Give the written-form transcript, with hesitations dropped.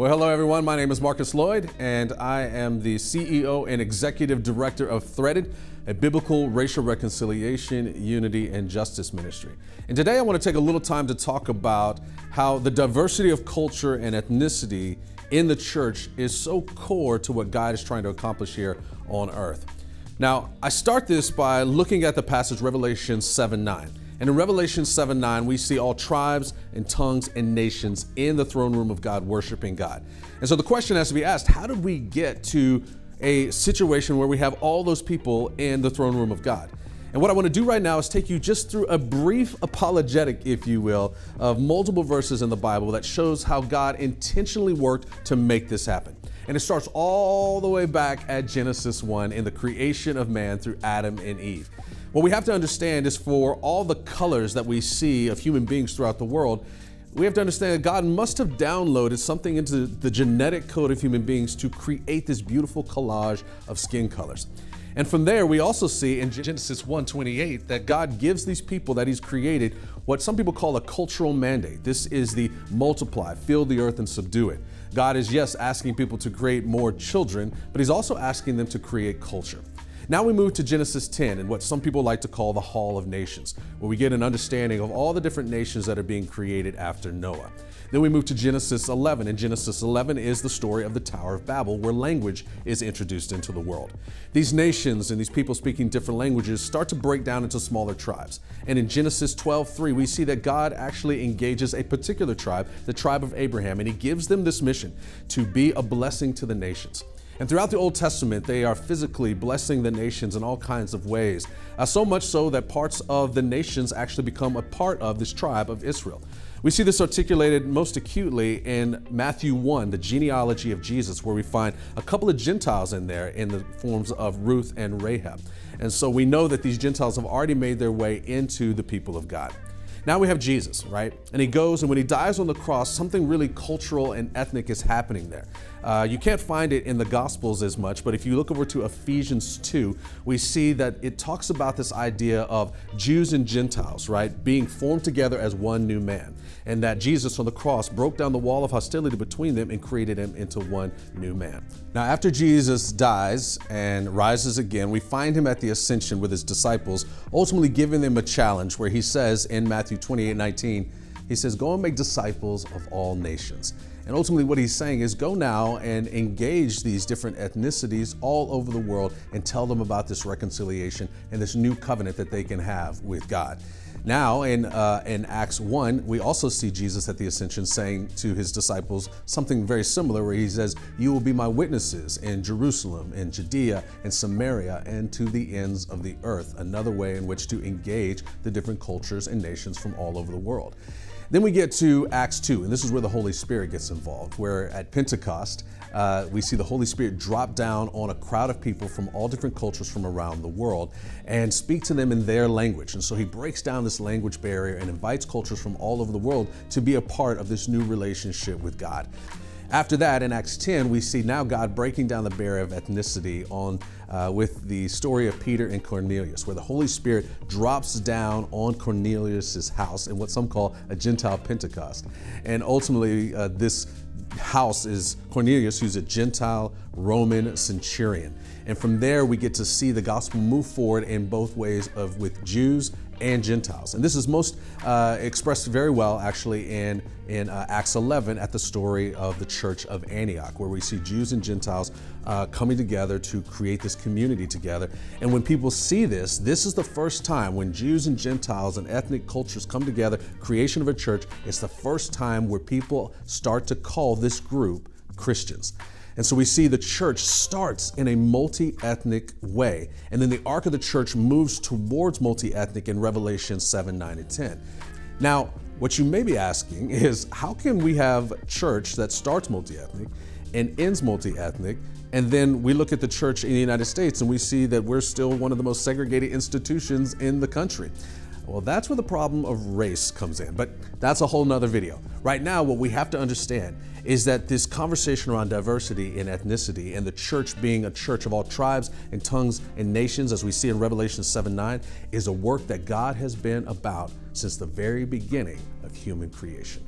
Well, hello everyone. My name is Markus Lloyd, and I am the CEO and Executive Director of Threaded, a biblical racial reconciliation, unity, and justice ministry. And today I want to take a little time to talk about how the diversity of culture and ethnicity in the church is so core to what God is trying to accomplish here on earth. Now, I start this by looking at the passage Revelation 7:9. And in Revelation 7:9, we see all tribes and tongues and nations in the throne room of God worshiping God. And so the question has to be asked, how did we get to a situation where we have all those people in the throne room of God? And what I want to do right now is take you just through a brief apologetic, if you will, of multiple verses in the Bible that shows how God intentionally worked to make this happen. And it starts all the way back at Genesis 1 in the creation of man through Adam and Eve. What we have to understand is for all the colors that we see of human beings throughout the world, we have to understand that God must have downloaded something into the genetic code of human beings to create this beautiful collage of skin colors. And from there, we also see in Genesis 1:28 that God gives these people that He's created what some people call a cultural mandate. This is the multiply, fill the earth and subdue it. God is, yes, asking people to create more children, but He's also asking them to create culture. Now we move to Genesis 10 and what some people like to call the Hall of Nations, where we get an understanding of all the different nations that are being created after Noah. Then we move to Genesis 11, and Genesis 11 is the story of the Tower of Babel, where language is introduced into the world. These nations and these people speaking different languages start to break down into smaller tribes. And in Genesis 12:3, we see that God actually engages a particular tribe, the tribe of Abraham, and He gives them this mission to be a blessing to the nations. And throughout the Old Testament, they are physically blessing the nations in all kinds of ways, so much so that parts of the nations actually become a part of this tribe of Israel. We see this articulated most acutely in Matthew 1, the genealogy of Jesus, where we find a couple of Gentiles in there in the forms of Ruth and Rahab. And so we know that these Gentiles have already made their way into the people of God. Now we have Jesus, right? And He goes, and when He dies on the cross, something really cultural and ethnic is happening there. You can't find it in the Gospels as much, but if you look over to Ephesians 2, we see that it talks about this idea of Jews and Gentiles, right, being formed together as one new man. And that Jesus on the cross broke down the wall of hostility between them and created him into one new man. Now, after Jesus dies and rises again, we find Him at the ascension with His disciples, ultimately giving them a challenge where He says in Matthew 28:19, He says, "Go and make disciples of all nations." And ultimately what He's saying is go now and engage these different ethnicities all over the world and tell them about this reconciliation and this new covenant that they can have with God. Now in Acts 1, we also see Jesus at the ascension saying to His disciples something very similar where He says, "You will be my witnesses in Jerusalem, in Judea, and Samaria, and to the ends of the earth." Another way in which to engage the different cultures and nations from all over the world. Then we get to Acts 2, and this is where the Holy Spirit gets involved, where at Pentecost, we see the Holy Spirit drop down on a crowd of people from all different cultures from around the world and speak to them in their language. And so He breaks down this language barrier and invites cultures from all over the world to be a part of this new relationship with God. After that, in Acts 10, we see now God breaking down the barrier of ethnicity with the story of Peter and Cornelius, where the Holy Spirit drops down on Cornelius' house in what some call a Gentile Pentecost. And ultimately, this house is Cornelius, who's a Gentile Roman centurion. And from there, we get to see the gospel move forward in both ways with Jews and Gentiles. And this is most expressed very well actually in Acts 11 at the story of the church of Antioch, where we see Jews and Gentiles coming together to create this community together. And when people see this, this is the first time when Jews and Gentiles and ethnic cultures come together, creation of a church, it's the first time where people start to call this group Christians. And so we see the church starts in a multi-ethnic way, and then the arc of the church moves towards multi-ethnic in Revelation 7, 9, and 10. Now, what you may be asking is, how can we have a church that starts multi-ethnic and ends multi-ethnic, and then we look at the church in the United States and we see that we're still one of the most segregated institutions in the country? Well, that's where the problem of race comes in, but that's a whole nother video. Right now, what we have to understand is that this conversation around diversity and ethnicity and the church being a church of all tribes and tongues and nations, as we see in Revelation 7:9, is a work that God has been about since the very beginning of human creation.